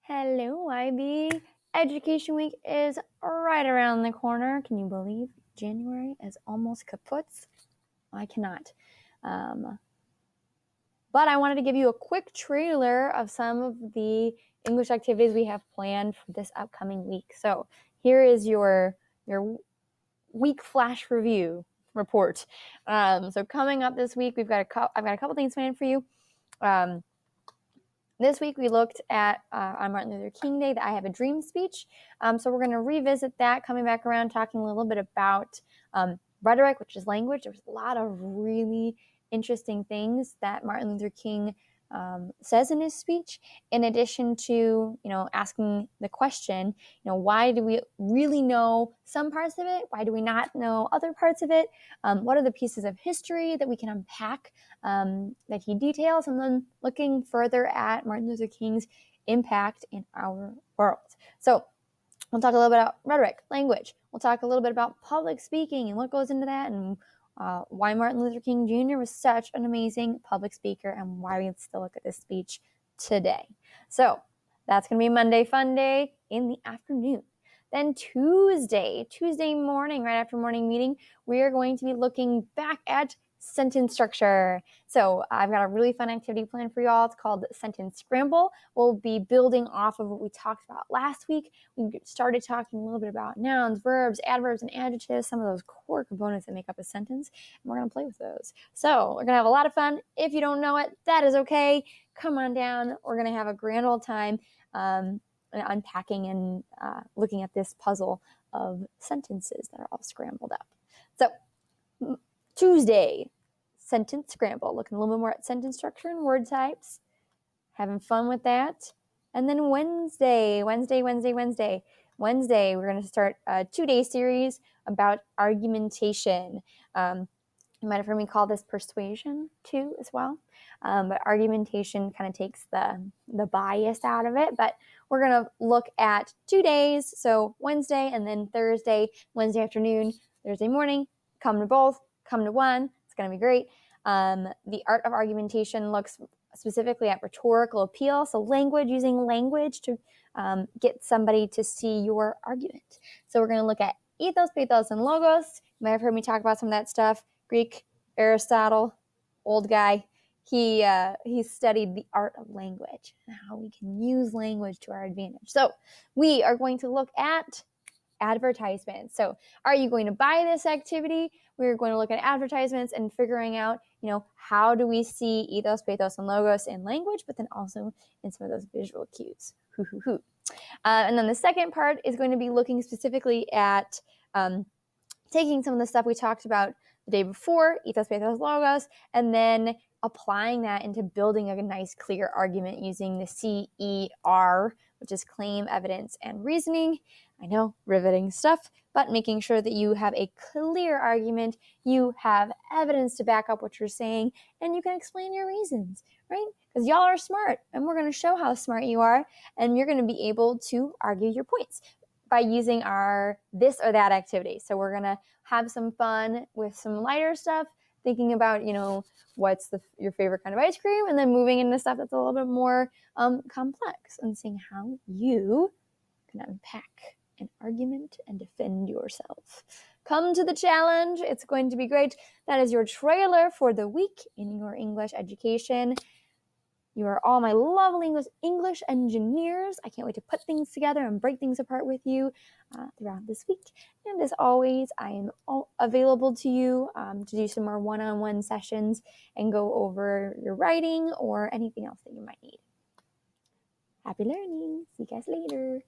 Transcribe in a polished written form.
Hello, YB. Education Week is right around the corner. Can you believe January is almost kaput? I cannot. But I wanted to give you a quick trailer of some of the English activities we have planned for this upcoming week. So here is your week flash review report. So coming up this week, I've got a couple things planned for you. This week we looked at, on Martin Luther King Day, the I Have a Dream speech. So we're going to revisit that, coming back around, talking a little bit about rhetoric, which is language. There's a lot of really interesting things that Martin Luther King says in his speech, in addition to, asking the question, why do we really know some parts of it? Why do we not know other parts of it? What are the pieces of history that we can unpack that he details? And then looking further at Martin Luther King's impact in our world. So we'll talk a little bit about rhetoric, language. We'll talk a little bit about public speaking and what goes into that, and why Martin Luther King Jr. was such an amazing public speaker and why we still look at this speech today. So that's going to be Monday Fun Day in the afternoon. Then Tuesday morning, right after morning meeting, we are going to be looking back at sentence structure. So I've got a really fun activity planned for y'all. It's called Sentence Scramble. We'll be building off of what we talked about last week. We started talking a little bit about nouns, verbs, adverbs, and adjectives, some of those core components that make up a sentence, and we're going to play with those. So we're going to have a lot of fun. If you don't know it, that is okay. Come on down. We're going to have a grand old time unpacking and looking at this puzzle of sentences that are all scrambled up. So Tuesday, sentence scramble, looking a little bit more at sentence structure and word types, having fun with that. And then Wednesday, we're going to start a 2-day series about argumentation. You might have heard me call this persuasion too as well. But argumentation kind of takes the bias out of it. But we're going to look at 2 days. So Wednesday and then Thursday, Wednesday afternoon, Thursday morning. Come to both, come to one. It's going to be great. The art of argumentation looks specifically at rhetorical appeal. So using language to get somebody to see your argument. So we're going to look at ethos, pathos, and logos. You might have heard me talk about some of that stuff. Greek, Aristotle, old guy. He studied the art of language and how we can use language to our advantage. So we are going to look at advertisements. So are you going to buy this activity? We're going to look at advertisements and figuring out, how do we see ethos, pathos, and logos in language, but then also in some of those visual cues. And then the second part is going to be looking specifically at taking some of the stuff we talked about the day before, ethos, pathos, logos, and then applying that into building a nice, clear argument using the CER, which is claim, evidence, and reasoning. I know, riveting stuff, but making sure that you have a clear argument, you have evidence to back up what you're saying, and you can explain your reasons, right? Because y'all are smart, and we're going to show how smart you are, and you're going to be able to argue your points by using our this or that activity. So we're going to have some fun with some lighter stuff, thinking about, what's your favorite kind of ice cream, and then moving into stuff that's a little bit more complex and seeing how you can unpack an argument and defend yourself. Come to the challenge. It's going to be great. That is your trailer for the week in your English education. You are all my lovely English engineers. I can't wait to put things together and break things apart with you throughout this week. And as always, I am available to you to do some more one-on-one sessions and go over your writing or anything else that you might need. Happy learning. See you guys later.